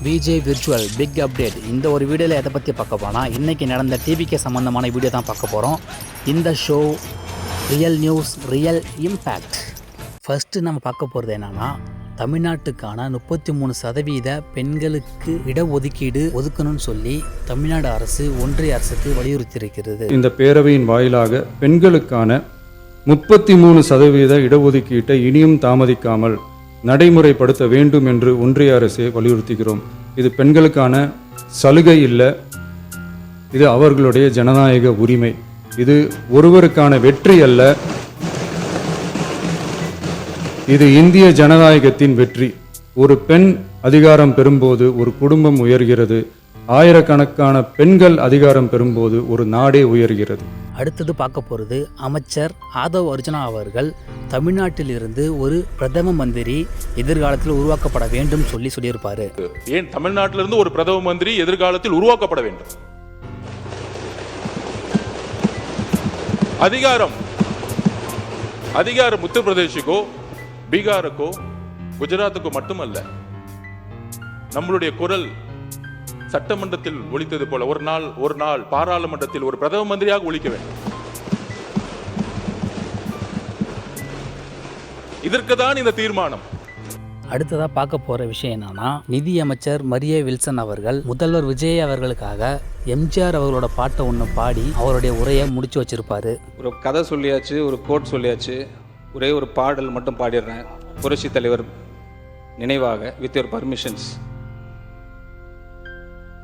Vijay virtual big update. இந்த ஒரு வீடியோவில் எதை பற்றி பார்க்க போனால் இன்றைக்கி நடந்த டிவிக்கு சம்மந்தமான வீடியோ தான் பார்க்க போகிறோம். இந்த show real news real impact. First நம்ம பார்க்க போகிறது என்னென்னா, தமிழ்நாட்டுக்கான 33% பெண்களுக்கு இடஒதுக்கீடு ஒதுக்கணும்னு சொல்லி தமிழ்நாடு அரசு ஒன்றிய அரசுக்கு வலியுறுத்தியிருக்கிறது. இந்த பேரவையின் வாயிலாக பெண்களுக்கான 33% இடஒதுக்கீட்டை இனியும் தாமதிக்காமல் நடைமுறைப்படுத்த வேண்டும் என்று ஒன்றிய அரசை வலியுறுத்துகிறோம். இது பெண்களுக்கான சலுகை இல்லை, இது அவர்களுடைய ஜனநாயக உரிமை. இது ஒருவருக்கான வெற்றி அல்ல, இது இந்திய ஜனநாயகத்தின் வெற்றி. ஒரு பெண் அதிகாரம் பெறும்போது ஒரு குடும்பம் உயர்கிறது, ஆயிரக்கணக்கான பெண்கள் அதிகாரம் பெறும்போது ஒரு நாடே உயர்கிறது. அடுத்தது பார்க்க போகிறது, அமைச்சர் ஆதவ் அர்ஜுனா அவர்கள் தமிழ்நாட்டிலிருந்து ஒரு பிரதம மந்திரி எதிர்காலத்தில் உருவாக்கப்பட வேண்டும் சொல்லியிருப்பாரு. ஏன் தமிழ்நாட்டிலிருந்து ஒரு பிரதம மந்திரி எதிர்காலத்தில் உருவாக்கப்பட வேண்டும்? அதிகாரம் உத்தரப்பிரதேசுக்கோ பீகாருக்கோ குஜராத்துக்கோ மட்டுமல்ல, நம்மளுடைய குரல் சட்டமன்றத்தில் ஒலித்தது போல ஒரு நாள் பாராளுமன்றத்தில் ஒரு பிரதம மந்திரியாக ஒலிக்க வேண்டும். இதற்கு தான் இந்த தீர்மானம். அடுத்ததாக பார்க்க போகிற விஷயம் என்னன்னா, நிதி அமைச்சர் மரிய வில்சன் அவர்கள் முதல்வர் விஜய் அவர்களுக்காக எம்ஜிஆர் அவர்களோட பாட்டை ஒன்று பாடி அவருடைய உரையை முடிச்சு வச்சிருப்பாரு. ஒரு கதை சொல்லியாச்சு, ஒரு கோட் சொல்லியாச்சு, ஒரே ஒரு பாடல் மட்டும் பாடிடுறேன். புரட்சி தலைவர் நினைவாக வித் யுவர் பர்மிஷன்ஸ்.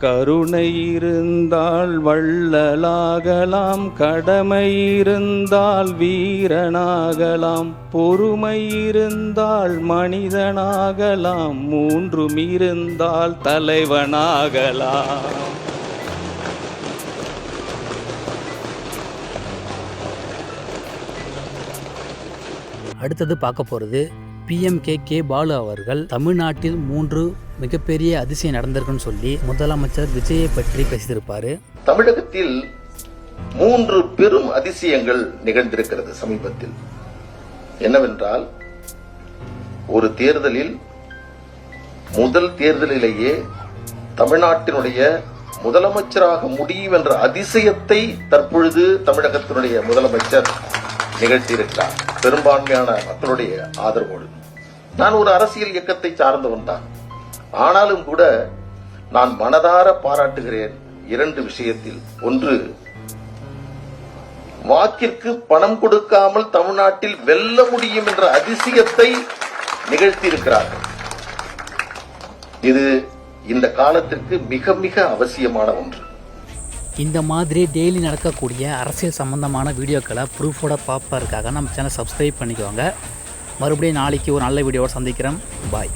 கருணை இருந்தால் வள்ளலாகலாம், கடமை இருந்தால் வீரனாகலாம், பொறுமை இருந்தால் மனிதனாகலாம், மூன்றும் இருந்தால் தலைவனாகலாம். அடுத்தது பார்க்க போகிறது, PMK பாலு அவர்கள் தமிழ்நாட்டில் 3 மிகப்பெரிய அதிசயம் நடந்திருக்குன்னு சொல்லி முதலமைச்சர் விஜயை பற்றி பேசியிருப்பாரு. தமிழகத்தில் 3 பெரும் அதிசயங்கள் நிகழ்ந்திருக்கிறது சமீபத்தில். என்னவென்றால், ஒரு தேர்தலில் முதல் தேர்தலிலேயே தமிழ்நாட்டினுடைய முதலமைச்சராக முடியும் என்ற அதிசயத்தை தற்பொழுது தமிழகத்தினுடைய முதலமைச்சர் நிகழ்த்தியிருக்கிறார், பெரும்பான்மையான மக்களுடைய ஆதரவோடு. நான் ஒரு அரசியல் இயக்கத்தை சார்ந்தவன் தான், ஆனாலும் கூட நான் மனதார பாராட்டுகிறேன் 2 விஷயத்தில். ஒன்று, வாக்கிற்கு பணம் கொடுக்காமல் தமிழ்நாட்டில் வெல்ல முடியும் என்ற அதிசயத்தை நிகழ்த்தியிருக்கிறார்கள். இது இந்த காலத்திற்கு மிக மிக அவசியமான ஒன்று. இந்த மாதிரி டெய்லி நடக்கக்கூடிய அரசியல் சம்பந்தமான வீடியோக்களை ப்ரூஃபோட பார்ப்பதற்காக நம்ம சேனல் சப்ஸ்கிரைப் பண்ணிக்கோங்க. மறுபடியும் நாளைக்கு ஒரு நல்ல வீடியோவோட சந்திக்கிறேன். பாய்.